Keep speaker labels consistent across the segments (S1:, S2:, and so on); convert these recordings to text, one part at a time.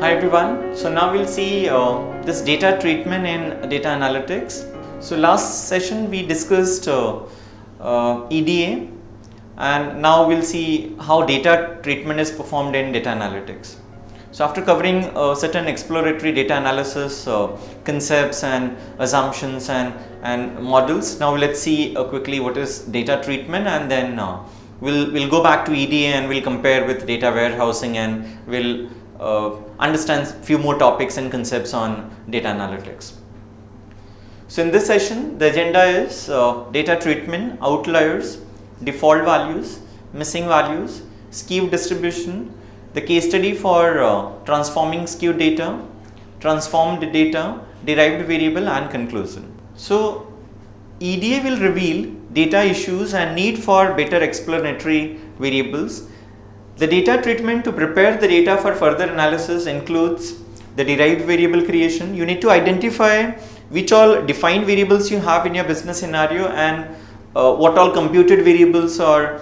S1: Hi everyone. So now we'll see this data treatment in data analytics. So last session we discussed EDA, and now we'll see how data treatment is performed in data analytics. So after covering certain exploratory data analysis concepts and assumptions and models, now let's see quickly what is data treatment, and then we'll go back to EDA and we'll compare with data warehousing, and we'll understand few more topics and concepts on data analytics. So in this session the agenda is data treatment, outliers, default values, missing values, skew distribution, the case study for transforming skew data, transformed data, derived variable, and conclusion. So EDA will reveal data issues and need for better explanatory variables. The data treatment to prepare the data for further analysis includes the derived variable creation. You need to identify which all defined variables you have in your business scenario, and what all computed variables or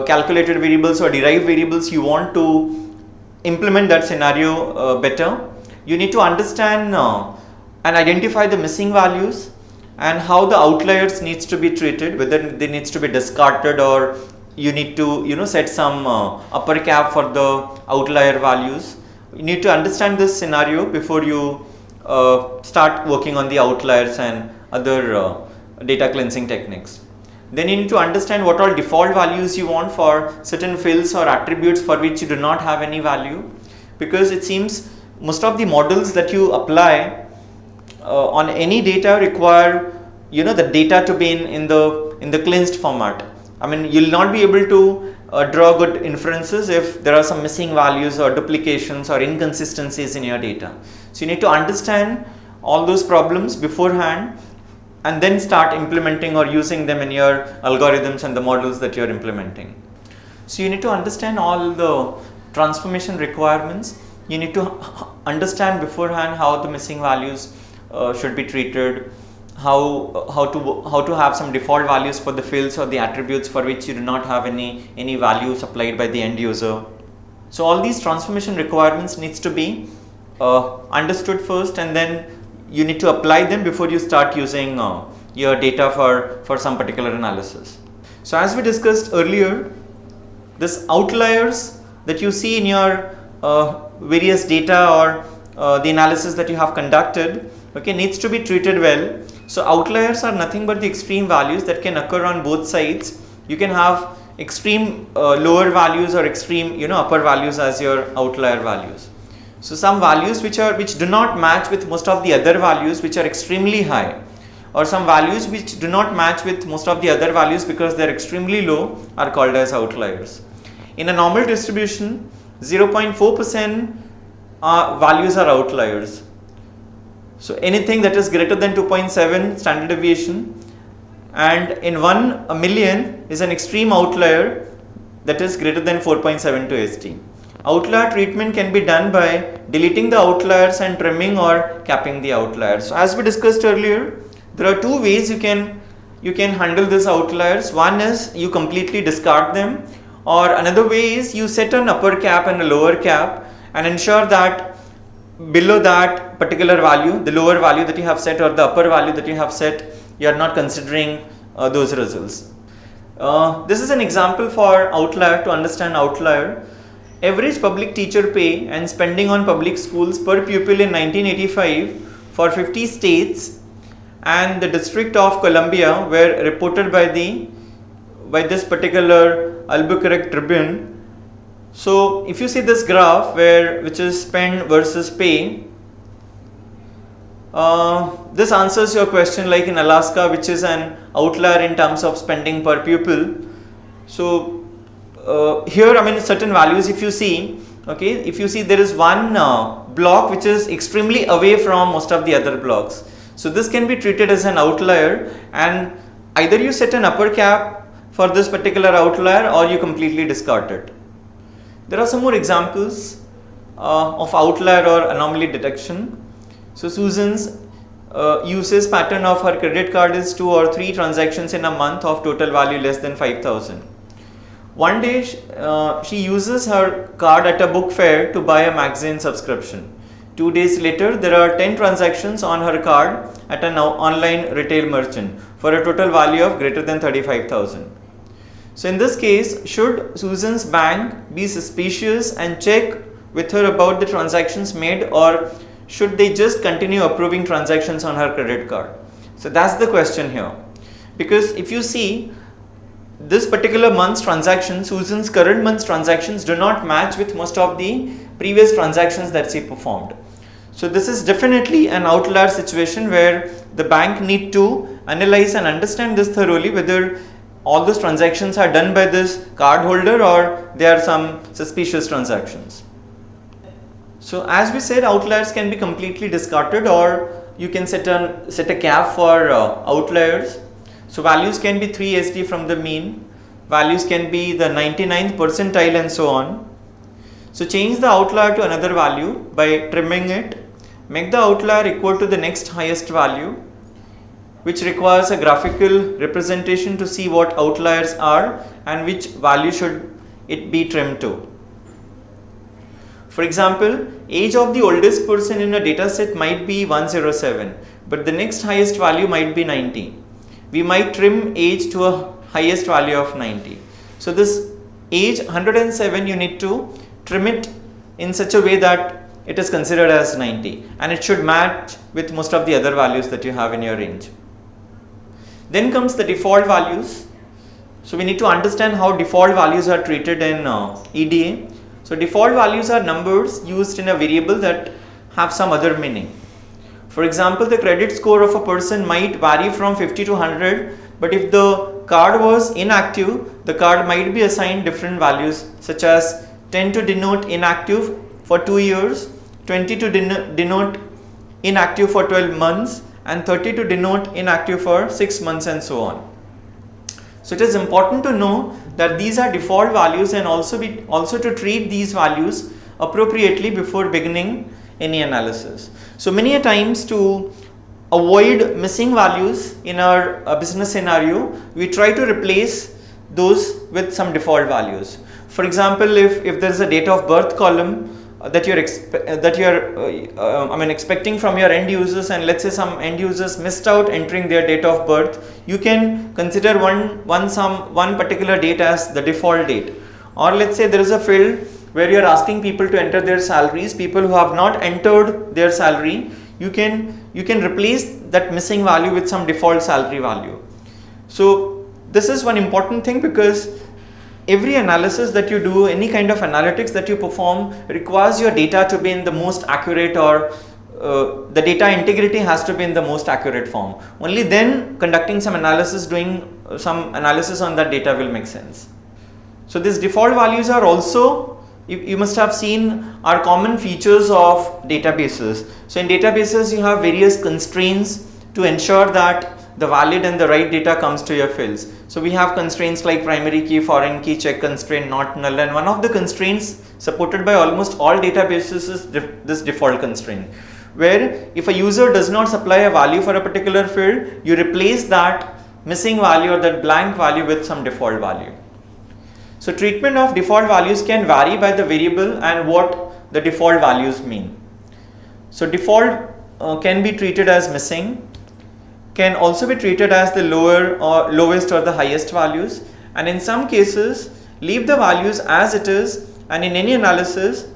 S1: calculated variables or derived variables you want to implement that scenario better. You need to understand and identify the missing values and how the outliers needs to be treated, whether they needs to be discarded or you need to set some upper cap for the outlier values. You need to understand this scenario before you start working on the outliers and other data cleansing techniques. Then you need to understand what all default values you want for certain fields or attributes for which you do not have any value, because it seems most of the models that you apply on any data require the data to be in the cleansed format. I mean, you'll not be able to draw good inferences if there are some missing values or duplications or inconsistencies in your data. So you need to understand all those problems beforehand and then start implementing or using them in your algorithms and the models that you're implementing. So you need to understand all the transformation requirements. You need to understand beforehand how the missing values should be treated, how to have some default values for the fields or the attributes for which you do not have any values applied by the end user. So all these transformation requirements needs to be understood first, and then you need to apply them before you start using your data for some particular analysis. So as we discussed earlier, this outliers that you see in your various data or the analysis that you have conducted, needs to be treated well. So outliers are nothing but the extreme values that can occur on both sides. You can have extreme lower values or extreme upper values as your outlier values. So some values which do not match with most of the other values which are extremely high, or some values which do not match with most of the other values because they are extremely low, are called as outliers. In a normal distribution, 0.4% values are outliers. So anything that is greater than 2.7 standard deviation, and in 1 million is an extreme outlier that is greater than 4.72 ST. Outlier treatment can be done by deleting the outliers and trimming or capping the outliers. So as we discussed earlier, there are two ways you can handle these outliers. One is you completely discard them, or another way is you set an upper cap and a lower cap and ensure that below that particular value, the lower value that you have set or the upper value that you have set, you are not considering those results. This is an example for outlier. To understand outlier, average public teacher pay and spending on public schools per pupil in 1985 for 50 states and the District of Columbia were reported by this particular Albuquerque Tribune. So if you see this graph which is spend versus pay, this answers your question, like in Alaska, which is an outlier in terms of spending per pupil. So here, I mean, certain values, if you see there is one block which is extremely away from most of the other blocks. So this can be treated as an outlier, and either you set an upper cap for this particular outlier or you completely discard it. There are some more examples of outlier or anomaly detection. So Susan's usage pattern of her credit card is 2 or 3 transactions in a month of total value less than 5,000. One day she uses her card at a book fair to buy a magazine subscription. 2 days later, there are 10 transactions on her card at an online retail merchant for a total value of greater than 35,000. So in this case, should Susan's bank be suspicious and check with her about the transactions made, or should they just continue approving transactions on her credit card? So that's the question here. Because if you see this particular month's transactions, Susan's current month's transactions do not match with most of the previous transactions that she performed. So this is definitely an outlier situation where the bank need to analyze and understand this thoroughly, whether all those transactions are done by this card holder or there are some suspicious transactions. So as we said, outliers can be completely discarded, or you can set a cap for outliers. So values can be 3 SD from the mean, values can be the 99th percentile and so on. So change the outlier to another value by trimming it, make the outlier equal to the next highest value, which requires a graphical representation to see what outliers are and which value should it be trimmed to. For example, age of the oldest person in a data set might be 107, but the next highest value might be 90. We might trim age to a highest value of 90. So this age 107, you need to trim it in such a way that it is considered as 90 and it should match with most of the other values that you have in your range. Then comes the default values. So we need to understand how default values are treated in EDA. So default values are numbers used in a variable that have some other meaning. For example, the credit score of a person might vary from 50 to 100, but if the card was inactive, the card might be assigned different values, such as 10 to denote inactive for 2 years, 20 to denote inactive for 12 months, and 30 to denote inactive for 6 months, and so on. So it is important to know that these are default values and also to treat these values appropriately before beginning any analysis. So many a times, to avoid missing values in our business scenario, we try to replace those with some default values. For example, if there is a date of birth column that you're expecting from your end users, and let's say some end users missed out entering their date of birth, you can consider one particular date as the default date. Or let's say there is a field where you're asking people to enter their salaries, people who have not entered their salary, you can replace that missing value with some default salary value. So this is one important thing, because every analysis that you do, any kind of analytics that you perform, requires your data to be in the most accurate, or the data integrity has to be in the most accurate form. Only then conducting some analysis, doing some analysis on that data will make sense. So these default values are also, you must have seen, are common features of databases. So in databases, you have various constraints to ensure that the valid and the right data comes to your fields. So we have constraints like primary key, foreign key, check constraint, not null, and one of the constraints supported by almost all databases is this default constraint, where if a user does not supply a value for a particular field, you replace that missing value or that blank value with some default value. So treatment of default values can vary by the variable and what the default values mean. So default can be treated as missing, can also be treated as the lowest or the highest values, and in some cases leave the values as it is, and in any analysis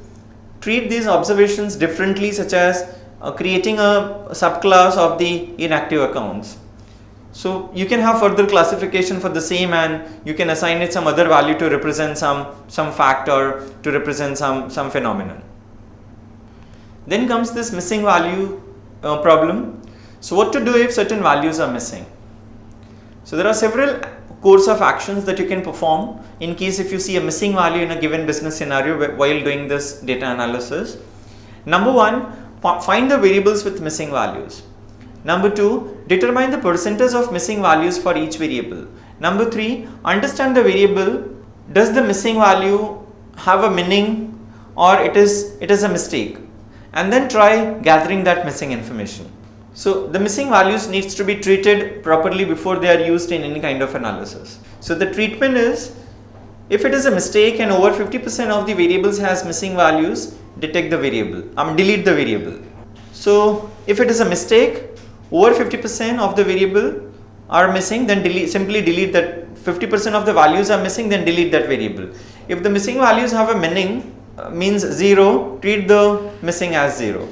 S1: treat these observations differently, such as creating a subclass of the inactive accounts. So you can have further classification for the same, and you can assign it some other value to represent some fact or to represent some phenomenon. Then comes this missing value problem. So what to do if certain values are missing? So there are several course of actions that you can perform in case if you see a missing value in a given business scenario while doing this data analysis. Number one, find the variables with missing values. Number two, determine the percentage of missing values for each variable. Number three, understand the variable. Does the missing value have a meaning, or it is a mistake? And then try gathering that missing information. So the missing values needs to be treated properly before they are used in any kind of analysis. So the treatment is, if it is a mistake and over 50% of the variables has missing values, detect the variable, delete the variable. So if it is a mistake, over 50% of the variable are missing, then simply delete that. 50% of the values are missing, then delete that variable. If the missing values have a meaning, means 0, treat the missing as 0.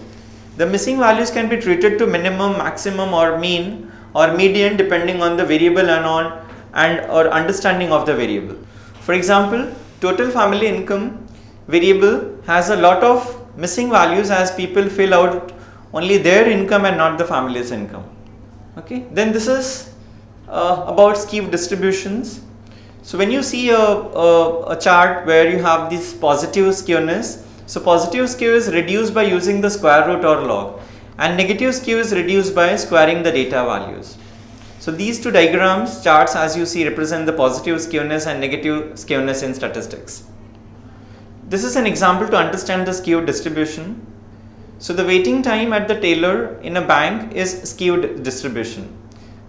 S1: The missing values can be treated to minimum, maximum or mean or median depending on the variable or understanding of the variable. For example, total family income variable has a lot of missing values as people fill out only their income and not the family's income. Okay, then this is about skew distributions. So when you see a chart where you have this positive skewness, so positive skew is reduced by using the square root or log, and negative skew is reduced by squaring the data values. So these two diagrams, charts, as you see, represent the positive skewness and negative skewness in statistics. This is an example to understand the skew distribution. So the waiting time at the teller in a bank is skewed distribution.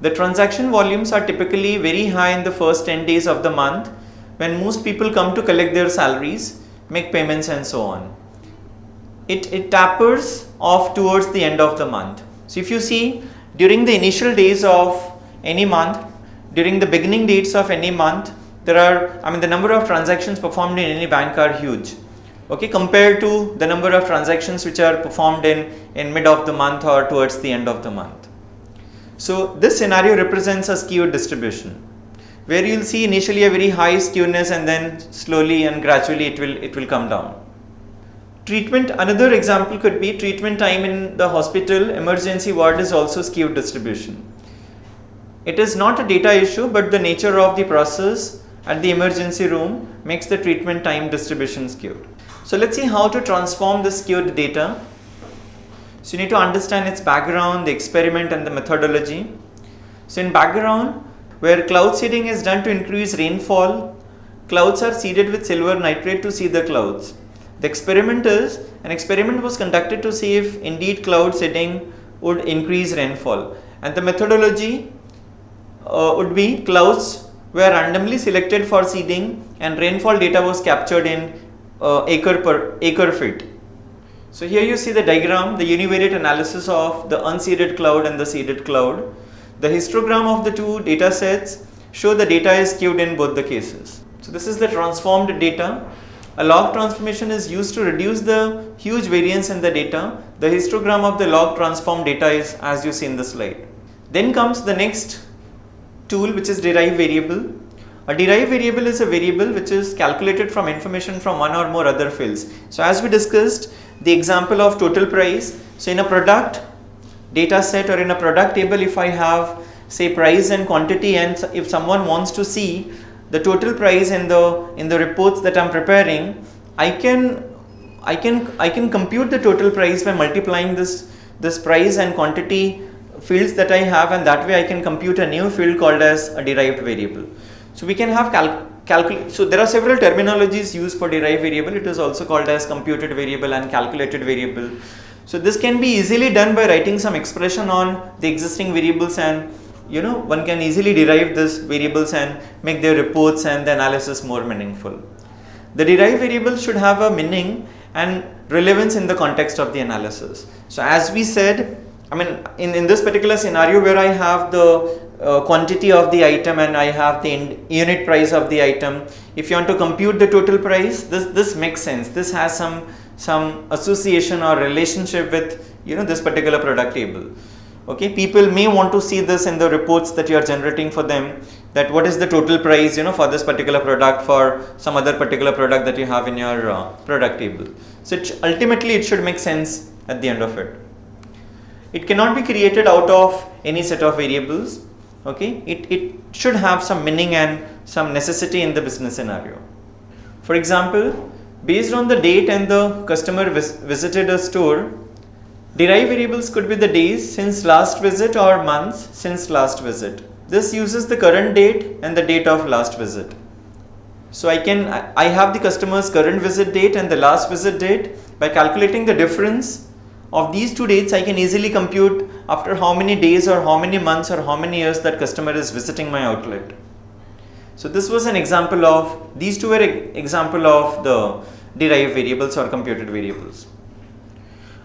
S1: The transaction volumes are typically very high in the first 10 days of the month when most people come to collect their salaries, make payments and so on. It tapers off towards the end of the month. So if you see, during the initial days of any month, during the beginning dates of any month, there are, the number of transactions performed in any bank are huge. Okay, compared to the number of transactions which are performed in mid of the month or towards the end of the month. So this scenario represents a skewed distribution, where you will see initially a very high skewness and then slowly and gradually it will come down. Treatment, another example could be treatment time in the hospital emergency ward is also skewed distribution. It is not a data issue, but the nature of the process at the emergency room makes the treatment time distribution skewed. So let's see how to transform the skewed data. So you need to understand its background, the experiment and the methodology. So in background, where cloud seeding is done to increase rainfall, clouds are seeded with silver nitrate to seed the clouds. The experiment is, an experiment was conducted to see if indeed cloud seeding would increase rainfall, and the methodology would be clouds were randomly selected for seeding and rainfall data was captured in acre per acre feet. So here you see the diagram, the univariate analysis of the unseeded cloud and the seeded cloud. The histogram of the two data sets show the data is skewed in both the cases. So this is the transformed data. A log transformation is used to reduce the huge variance in the data. The histogram of the log transformed data is as you see in the slide. Then comes the next tool, which is derived variable. A derived variable is a variable which is calculated from information from one or more other fields. So as we discussed, the example of total price. So in a product data set or in a product table, if I have say price and quantity, and if someone wants to see the total price in the reports that I'm preparing, I can compute the total price by multiplying this price and quantity fields that I have, and that way I can compute a new field called as a derived variable. So we can have so there are several terminologies used for derived variable. It is also called as computed variable and calculated variable. So this can be easily done by writing some expression on the existing variables, and one can easily derive these variables and make their reports and the analysis more meaningful. The derived variable should have a meaning and relevance in the context of the analysis. So as we said, in this particular scenario where I have the quantity of the item and I have the unit price of the item, if you want to compute the total price, this makes sense. This has some association or relationship with this particular product table. Okay, people may want to see this in the reports that you are generating for them, that what is the total price for this particular product for some other particular product that you have in your product table. So ultimately it should make sense at the end of it. It cannot be created out of any set of variables. Okay, it should have some meaning and some necessity in the business scenario. For example, based on the date and the customer visited a store, derived variables could be the days since last visit or months since last visit. This uses the current date and the date of last visit. So I have the customer's current visit date and the last visit date. By calculating the difference of these two dates, I can easily compute after how many days or how many months or how many years that customer is visiting my outlet. So this was an example of, these two were example of the derived variables or computed variables.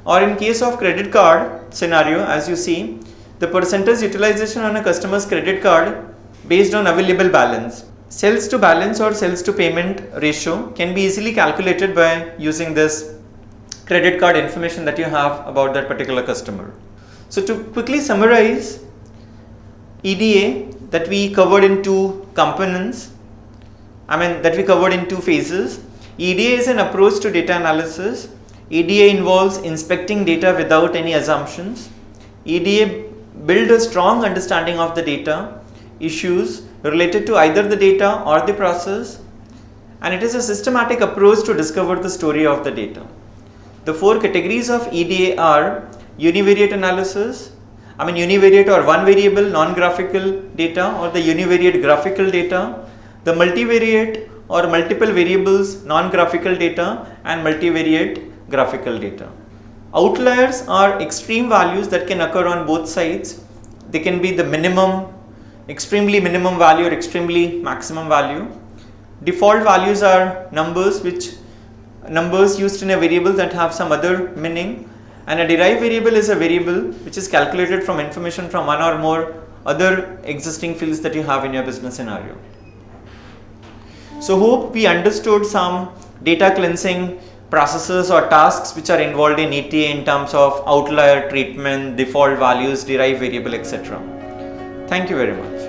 S1: Or in case of credit card scenario, as you see, the percentage utilization on a customer's credit card based on available balance. Sales to balance or sales to payment ratio can be easily calculated by using this credit card information that you have about that particular customer. So to quickly summarize, EDA that we covered in two components, that we covered in two phases. EDA is an approach to data analysis. EDA involves inspecting data without any assumptions. EDA builds a strong understanding of the data, issues related to either the data or the process, and it is a systematic approach to discover the story of the data. The four categories of EDA are univariate analysis, univariate or one variable non-graphical data, or the univariate graphical data, the multivariate or multiple variables non-graphical data, and multivariate graphical data. Outliers are extreme values that can occur on both sides. They can be the minimum, extremely minimum value or extremely maximum value. Default values are numbers used in a variable that have some other meaning, and a derived variable is a variable which is calculated from information from one or more other existing fields that you have in your business scenario. So hope we understood some data cleansing processes or tasks which are involved in EDA in terms of outlier treatment, default values, derived variable, etc. Thank you very much.